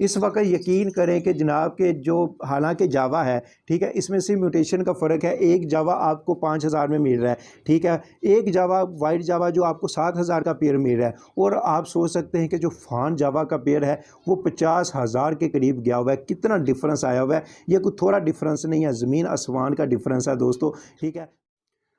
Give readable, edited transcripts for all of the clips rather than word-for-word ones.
इस वक्त यकीन करें कि जनाब के जो हालांकि जावा है, ठीक है, इसमें से म्यूटेशन का फ़र्क है। एक जावा आपको 5,000 में मिल रहा है, ठीक है, एक जावा वाइट जावा जो आपको 7,000 का पेयर मिल रहा है। और आप सोच सकते हैं कि जो फान जावा का पेयर है वो 50,000 के करीब गया हुआ है। कितना डिफरेंस आया हुआ है, ये कोई थोड़ा डिफरेंस नहीं है, ज़मीन आसमान का डिफरेंस है दोस्तों, ठीक है।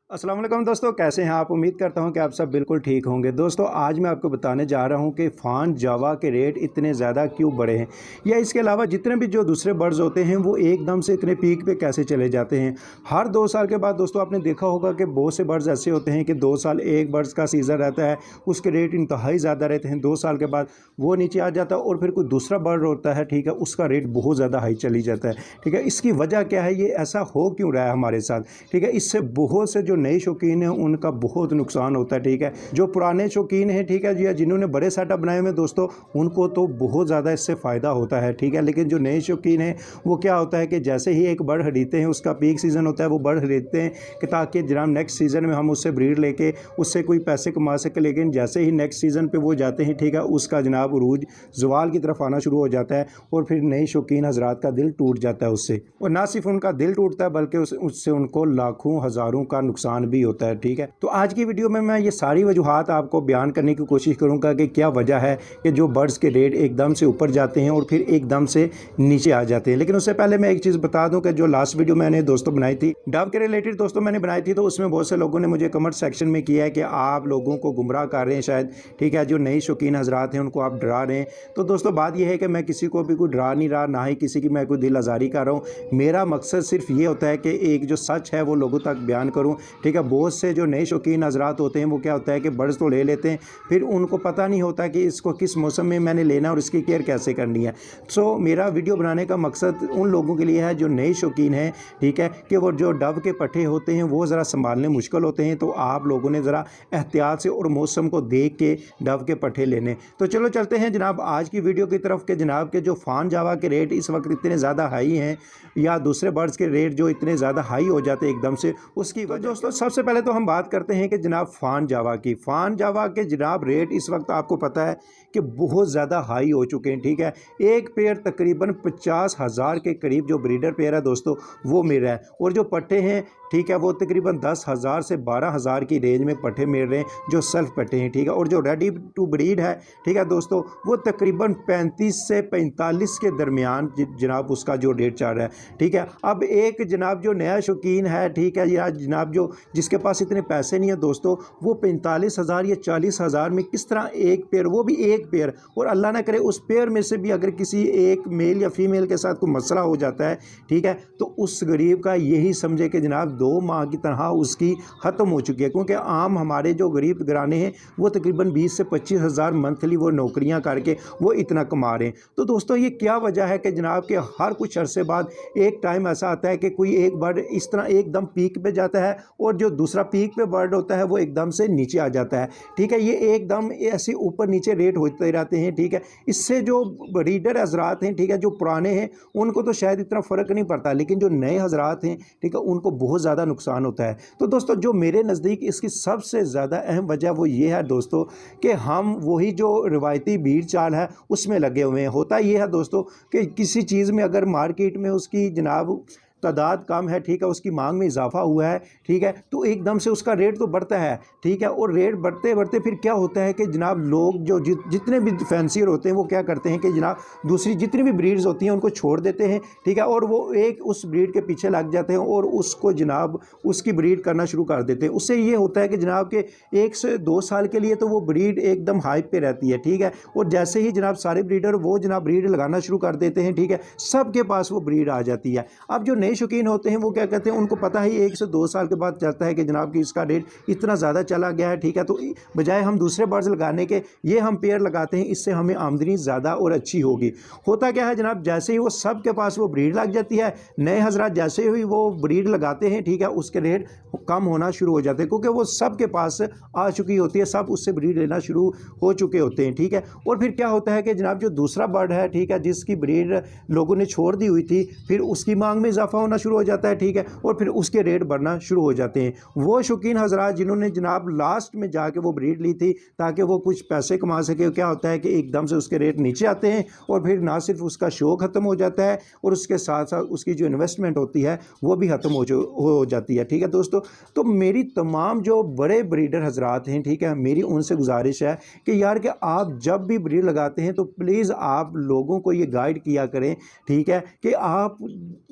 अस्सलाम वालेकुम दोस्तों, कैसे हैं आप? उम्मीद करता हूं कि आप सब बिल्कुल ठीक होंगे। दोस्तों आज मैं आपको बताने जा रहा हूं कि फान जावा के रेट इतने ज़्यादा क्यों बढ़े हैं, या इसके अलावा जितने भी जो दूसरे बर्ड्स होते हैं वो एकदम से इतने पीक पे कैसे चले जाते हैं। हर 2 साल के बाद दोस्तों आपने देखा होगा कि बहुत से बर्ड्स ऐसे होते हैं कि 2 साल एक बर्ड्स का सीज़न रहता है, उसके रेट इंतहाई ज़्यादा रहते हैं। 2 साल के बाद वो नीचे आ जाता है और फिर कोई दूसरा बर्ड होता है, ठीक है, उसका रेट बहुत ज़्यादा हाई चली जाता है, ठीक है। इसकी वजह क्या है, ये ऐसा हो क्यों रहा है हमारे साथ, ठीक है। इससे बहुत से जो नए शौकीन हैं उनका बहुत नुकसान होता है, ठीक है। जो पुराने शौकीन हैं, ठीक है जी, जिन्होंने बड़े सेटअप बनाए हुए दोस्तों, उनको तो बहुत ज़्यादा इससे फ़ायदा होता है, ठीक है। लेकिन जो नए शौकीन हैं वो क्या होता है कि जैसे ही एक बर्ड खरीदते हैं, उसका पीक सीज़न होता है, वो बर्ड खरीदते हैं कि ताकि जनाब नेक्स्ट सीज़न में हम उससे ब्रीड लेके उससे कोई पैसे कमा सके। लेकिन जैसे ही नेक्स्ट सीज़न पे वो जाते हैं, ठीक है, उसका जनाब उरूज ज़वाल की तरफ आना शुरू हो जाता है और फिर नए शौकीन हजरात का दिल टूट जाता है उससे। और ना सिर्फ उनका दिल टूटता है बल्कि उससे उनको लाखों हज़ारों का नुकसान भी होता है, ठीक है। तो आज की वीडियो में मैं ये सारी वजूहात आपको बयान करने की कोशिश करूंगा कि क्या वजह है कि जो बर्ड्स के रेट एकदम से ऊपर जाते हैं और फिर एकदम से नीचे आ जाते हैं। लेकिन उससे पहले मैं एक चीज़ बता दूं कि जो लास्ट वीडियो मैंने दोस्तों बनाई थी डव के रिलेटेड दोस्तों मैंने बनाई थी, तो उसमें बहुत से लोगों ने मुझे कमेंट सेक्शन में किया है कि आप लोगों को गुमराह कर रहे हैं शायद, ठीक है, जो नई शौकीन हजरात हैं उनको आप डरा रहे हैं। तो दोस्तों बात यह है कि मैं किसी को भी कोई डरा नहीं रहा, ना ही किसी की मैं कोई दिल आज़ारी कर रहा हूँ। मेरा मकसद सिर्फ ये होता है कि एक जो सच है वो लोगों तक बयान करूँ, ठीक है। बहुत से जो नए शौकीन हजरात होते हैं वो क्या होता है कि बर्ड्स तो ले लेते हैं, फिर उनको पता नहीं होता कि इसको किस मौसम में मैंने लेना और इसकी केयर कैसे करनी है। सो मेरा वीडियो बनाने का मकसद उन लोगों के लिए है जो नए शौकीन हैं, ठीक है, कि वो जो डव के पट्टे होते हैं वो ज़रा संभालने मुश्किल होते हैं। तो आप लोगों ने ज़रा एहतियात से और मौसम को देख के डव के पट्टे लेने। तो चलो चलते हैं जनाब आज की वीडियो की तरफ, के जनाब के जो फान जावा के रेट इस वक्त इतने ज़्यादा हाई हैं या दूसरे बर्ड्स के रेट जो इतने ज़्यादा हाई हो जाते हैं एकदम से, उसकी वजह। दोस्तों सबसे पहले तो हम बात करते हैं कि जनाब फान जावा की। फान जावा के जनाब रेट इस वक्त आपको पता है कि बहुत ज़्यादा हाई हो चुके हैं, ठीक है। एक पेयर तकरीबन 50,000 के करीब जो ब्रीडर पेयर है दोस्तों वो मिल रहा है, और जो पट्टे हैं, ठीक है, वो तकरीबन 10,000 से 12,000 की रेंज में पट्टे मिल रहे हैं जो सेल्फ पट्टे हैं, ठीक है। और जो रेडी टू ब्रीड है, ठीक है दोस्तों, वो तकरीबन 35 से 45 के दरमियान जनाब उसका जो रेट चल रहा है, ठीक है। अब एक जनाब जो नया शौकीन है, ठीक है, या जनाब जो जिसके पास इतने पैसे नहीं है दोस्तों, वो 45,000 या 40,000 में किस तरह एक पेयर, वो भी एक पेयर, और अल्लाह ना करे उस पेयर में से भी अगर किसी एक मेल या फीमेल के साथ कोई मसला हो जाता है, ठीक है, तो उस गरीब का यही समझे कि जनाब 2 माह की तरह उसकी ख़त्म हो चुकी है। क्योंकि आम हमारे जो गरीब घराने हैं वो तकरीबन 20 से 25,000 मंथली वो नौकरियां करके वो इतना कमा रहे हैं। तो दोस्तों ये क्या वजह है कि जनाब के हर कुछ अरसे बाद एक टाइम ऐसा आता है कि कोई एक बर्ड इस तरह एकदम पीक पे जाता है और जो दूसरा पीक पे बर्ड होता है वो एकदम से नीचे आ जाता है, ठीक है। ये एकदम ऐसे ऊपर नीचे रेट होते रहते हैं, ठीक है। इससे जो ब्रीडर हजरात हैं, ठीक है, जो पुराने हैं उनको तो शायद इतना फ़र्क नहीं पड़ता, लेकिन जो नए हजरात हैं, ठीक है, उनको बहुत ज़्यादा नुकसान होता है। तो दोस्तों जो मेरे नज़दीक इसकी सबसे ज़्यादा अहम वजह वो ये है दोस्तों कि हम वही जो रिवायती भीड़ चाल है उसमें लगे हुए हैं। होता ये है दोस्तों कि किसी चीज़ में अगर मार्केट में उसकी जनाब तादाद कम है, ठीक है, उसकी मांग में इजाफा हुआ है, ठीक है, तो एकदम से उसका रेट तो बढ़ता है, ठीक है। और रेट बढ़ते बढ़ते फिर क्या होता है कि जनाब लोग जो जितने भी फैंसियर होते हैं वो क्या करते हैं कि जनाब दूसरी जितनी भी ब्रीड्स होती हैं उनको छोड़ देते हैं, ठीक है, और वो एक उस ब्रीड के पीछे लग जाते हैं और उसको जनाब उसकी ब्रीड करना शुरू कर देते हैं। उससे ये होता है कि जनाब के 1 से 2 साल के लिए तो वो ब्रीड एकदम हाइप पे रहती है, ठीक है। और जैसे ही जनाब सारे ब्रीडर वो जनाब ब्रीड लगाना शुरू कर देते हैं, ठीक है, सबके पास वो ब्रीड आ जाती है। अब जो नए शौकीन होते हैं वो क्या कहते हैं, उनको पता ही 1 से 2 साल के बाद चलता है कि जनाब कि इसका रेट इतना ज़्यादा चला गया है, ठीक है, तो बजाय हम दूसरे बर्ड्स लगाने के ये हम पेयर लगाते हैं, इससे हमें आमदनी ज़्यादा और अच्छी होगी। होता क्या है जनाब, जैसे ही वो सब के पास वो ब्रीड लग जाती है, नए हजरात जैसे ही वो ब्रीड लगाते हैं, ठीक है, उसके रेट कम होना शुरू हो जाते हैं क्योंकि वो सब के पास आ चुकी होती है, सब उससे ब्रीड लेना शुरू हो चुके होते हैं, ठीक है। और फिर क्या होता है कि जनाब जो दूसरा बर्ड है, ठीक है, जिसकी ब्रीड लोगों ने छोड़ दी हुई थी, फिर उसकी मांग में इजाफा इजाफा होना शुरू हो जाता है, ठीक है, और फिर उसके रेट बढ़ना शुरू हो जाते हैं। वो शौकीन हजरात जिन्होंने जनाब लास्ट में जाके वो ब्रीड ली थी ताकि वो कुछ पैसे कमा सके, क्या होता है कि एकदम से उसके रेट नीचे आते हैं और फिर ना सिर्फ उसका शो ख़त्म हो जाता है और उसके साथ साथ उसकी जो इन्वेस्टमेंट होती है वो भी ख़त्म हो जाती है, ठीक है दोस्तों। तो मेरी तमाम जो बड़े ब्रीडर हजरात हैं, ठीक है, मेरी उनसे गुजारिश है कि यार कि आप जब भी ब्रीड लगाते हैं तो प्लीज़ आप लोगों को ये गाइड किया करें, ठीक है, कि आप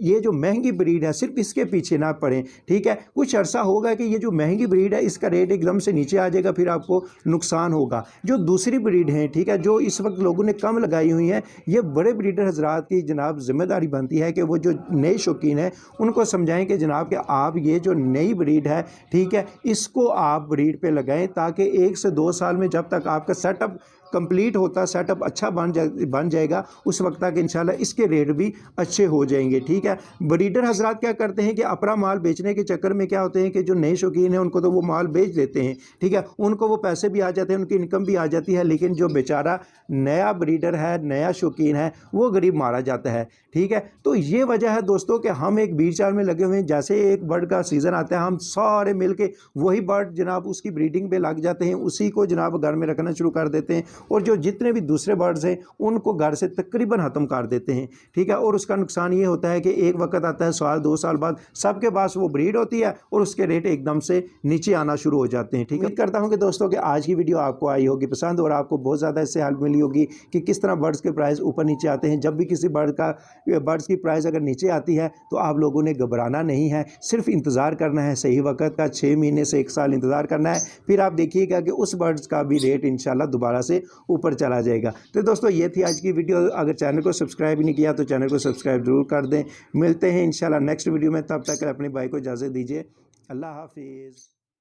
ये जो महंगी ब्रीड है सिर्फ इसके पीछे ना पड़ें, ठीक है। कुछ अर्सा होगा कि ये जो महंगी ब्रीड है इसका रेट एकदम से नीचे आ जाएगा, फिर आपको नुकसान होगा। जो दूसरी ब्रीड है, ठीक है, जो इस वक्त लोगों ने कम लगाई हुई हैं, ये बड़े ब्रीडर हजरात की जनाब जिम्मेदारी बनती है कि वो जो नए शौकीन हैं उनको समझाएं कि जनाब कि आप ये जो नई ब्रीड है, ठीक है, इसको आप ब्रीड पे लगाएं ताकि 1 से 2 साल में जब तक आपका सेटअप कंप्लीट होता, सेटअप अच्छा बन जाएगा, उस वक्त तक इंशाल्लाह इसके रेट भी अच्छे हो जाएंगे, ठीक है। ब्रीडर हजरात क्या करते हैं कि अपना माल बेचने के चक्कर में क्या होते हैं कि जो नए शौकीन हैं उनको तो वो माल बेच देते हैं, ठीक है, उनको वो पैसे भी आ जाते हैं, उनकी इनकम भी आ जाती है, लेकिन जो बेचारा नया ब्रीडर है, नया शौकीन है, वो गरीब मारा जाता है, ठीक है। तो ये वजह है दोस्तों कि हम एक बीच चाल में लगे हुए हैं। जैसे एक बर्ड का सीज़न आता है हम सारे मिल के वही बर्ड जनाब उसकी ब्रीडिंग पे लग जाते हैं, उसी को जनाब घर में रखना शुरू कर देते हैं और जो जितने भी दूसरे बर्ड्स हैं उनको घर से तकरीबन ख़त्म कर देते हैं, ठीक है। और उसका नुकसान ये होता है कि एक वक्त आता है साल 2 साल बाद सबके पास वो ब्रीड होती है और उसके रेट एकदम से नीचे आना शुरू हो जाते हैं, ठीक है। उम्मीद करता हूँ कि दोस्तों कि आज की वीडियो आपको आई होगी पसंद और आपको बहुत ज़्यादा इससे हेल्प मिली होगी कि किस तरह बर्ड्स के प्राइस ऊपर नीचे आते हैं। जब भी किसी बर्ड्स की प्राइस अगर नीचे आती है तो आप लोगों ने घबराना नहीं है, सिर्फ इंतज़ार करना है सही वक्त का, 6 महीने से 1 साल इंतज़ार करना है, फिर आप देखिएगा कि उस बर्ड्स का भी रेट इंशाल्लाह दोबारा से ऊपर चला जाएगा। तो दोस्तों ये थी आज की वीडियो। अगर चैनल को सब्सक्राइब नहीं किया तो चैनल को सब्सक्राइब जरूर कर दें। मिलते हैं इंशाल्लाह नेक्स्ट वीडियो में, तब तक अपने भाई को इजाज़त दीजिए। अल्लाह हाफिज़।